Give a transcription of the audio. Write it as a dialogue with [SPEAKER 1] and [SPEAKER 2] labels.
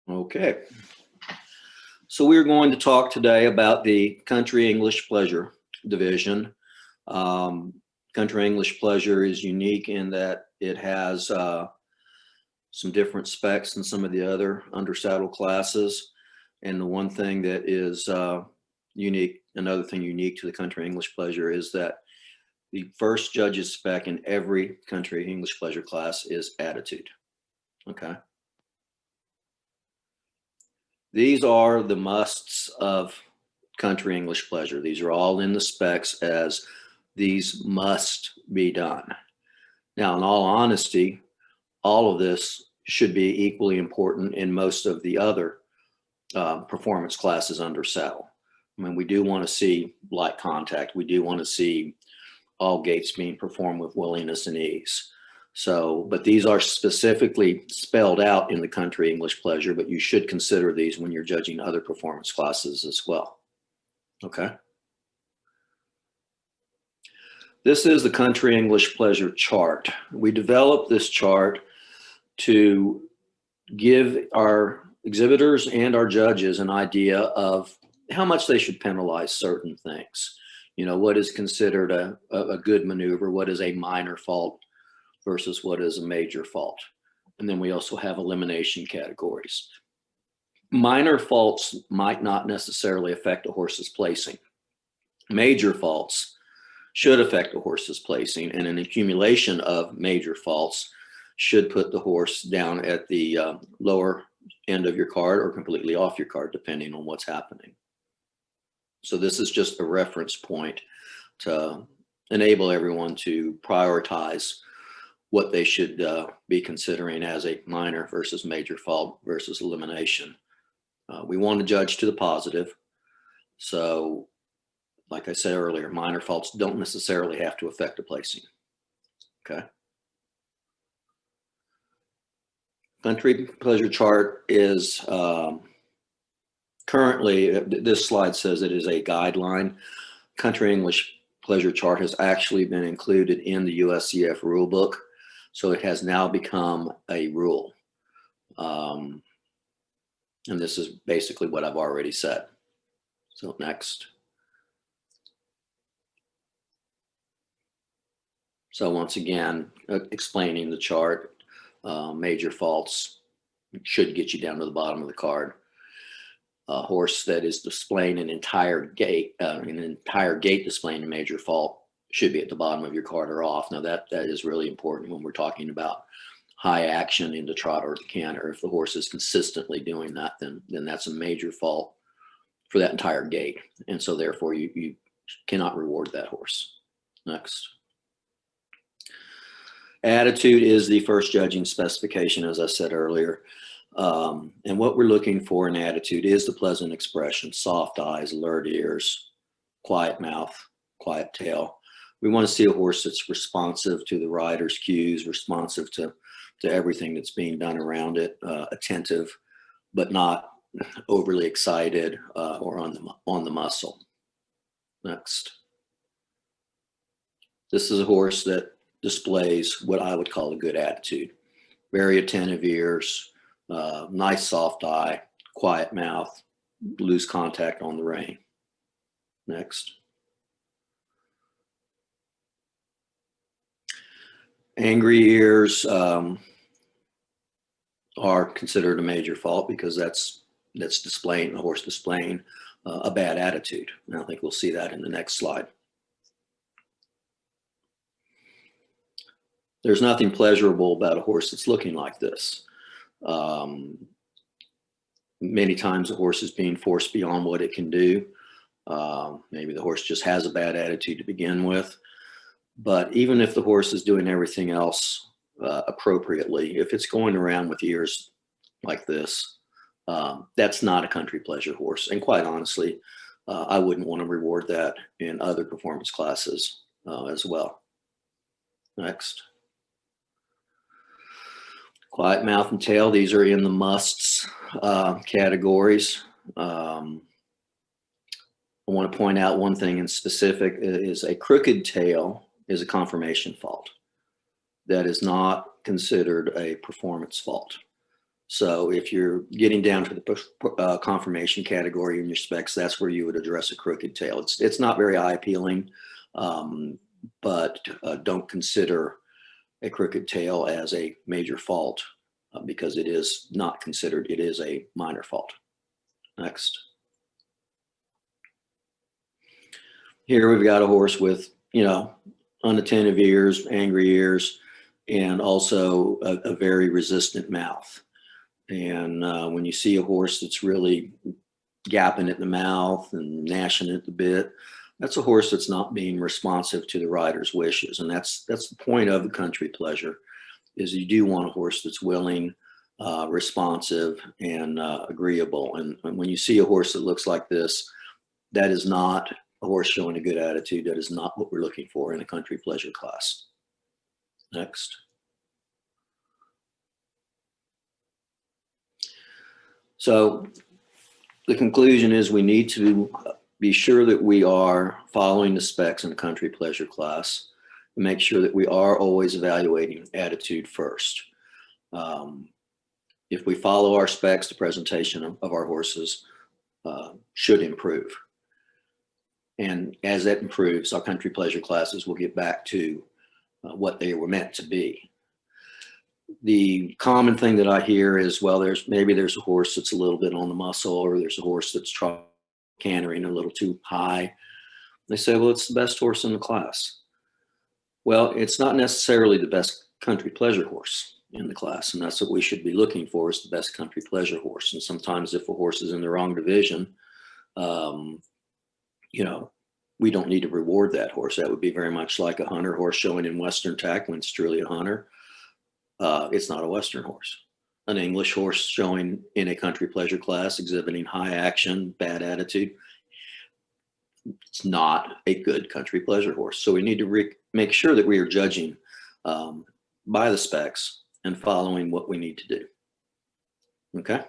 [SPEAKER 1] Okay, so we're going to talk today about the Country English Pleasure Division. Um, Country English Pleasure is unique in that it has some different specs than some of the other undersaddle classes. And the one thing that is unique, another thing unique to the Country English Pleasure is that the first judge's spec in every Country English Pleasure class is attitude. Okay. These are the musts of Country English Pleasure. These are all in the specs as these must be done. Now, in all honesty, all of this should be equally important in most of the other performance classes under saddle. I mean, we do want to see light contact. We do want to see all gaits being performed with willingness and ease. So, but these are specifically spelled out in the Country English Pleasure, but you should consider these when you're judging other performance classes as well. Okay. This is the Country English Pleasure chart. We developed this chart to give our exhibitors and our judges an idea of how much they should penalize certain things. You know, what is considered a good maneuver, what is a minor fault versus what is a major fault. And then we also have elimination categories. Minor faults might not necessarily affect a horse's placing. Major faults should affect a horse's placing, and an accumulation of major faults should put the horse down at the lower end of your card or completely off your card, depending on what's happening. So this is just a reference point to enable everyone to prioritize what they should be considering as a minor versus major fault versus elimination. We want to judge to the positive. So, like I said earlier, minor faults don't necessarily have to affect the placing. Okay. Country Pleasure chart is currently, this slide says it is a guideline. Country English Pleasure chart has actually been included in the USCF rulebook. So it has now become a rule. And this is basically what I've already said. So next. So once again, explaining the chart, major faults should get you down to the bottom of the card. A horse that is displaying an entire gait displaying a major fault should be at the bottom of your card or off. Now that is really important when we're talking about high action into trot or the canter. If the horse is consistently doing that, then that's a major fault for that entire gait. And so therefore you cannot reward that horse. Next. Attitude is the first judging specification, as I said earlier. And what we're looking for in attitude is the pleasant expression, soft eyes, alert ears, quiet mouth, quiet tail. We want to see a horse that's responsive to the rider's cues, responsive to everything that's being done around it, attentive, but not overly excited or on the muscle. Next. This is a horse that displays what I would call a good attitude. Very attentive ears, nice soft eye, quiet mouth, loose contact on the rein. Next. Angry ears are considered a major fault because that's displaying the horse displaying a bad attitude. And I think we'll see that in the next slide. There's nothing pleasurable about a horse that's looking like this. Many times the horse is being forced beyond what it can do. Maybe the horse just has a bad attitude to begin with. But even if the horse is doing everything else appropriately, if it's going around with ears like this, that's not a Country Pleasure horse. And quite honestly, I wouldn't want to reward that in other performance classes as well. Next. Quiet mouth and tail, these are in the musts categories. I want to point out one thing in specific is a crooked tail is a conformation fault. That is not considered a performance fault. So if you're getting down to the conformation category in your specs, that's where you would address a crooked tail. It's not very eye appealing, but don't consider a crooked tail as a major fault because it is not considered, it is a minor fault. Next. Here we've got a horse with, unattentive ears, angry ears, and also a very resistant mouth. And when you see a horse that's really gapping at the mouth and gnashing at the bit, that's a horse that's not being responsive to the rider's wishes. And that's the point of the country pleasure, is you do want a horse that's willing, responsive, and agreeable. And when you see a horse that looks like this, that is not a horse showing a good attitude. That is not what we're looking for in a country pleasure class. Next. So the conclusion is we need to be sure that we are following the specs in a country pleasure class and make sure that we are always evaluating attitude first. If we follow our specs, the presentation of our horses should improve. And as that improves, our country pleasure classes will get back to what they were meant to be. The common thing that I hear is, well, there's a horse that's a little bit on the muscle, or there's a horse that's cantering a little too high. They say, well, it's the best horse in the class. Well, it's not necessarily the best country pleasure horse in the class, and that's what we should be looking for, is the best country pleasure horse. And sometimes if a horse is in the wrong division, we don't need to reward that horse. That would be very much like a hunter horse showing in Western tack when it's truly a hunter. It's not a Western horse. An English horse showing in a country pleasure class, exhibiting high action, bad attitude, it's not a good country pleasure horse. So we need to make sure that we are judging by the specs and following what we need to do. Okay.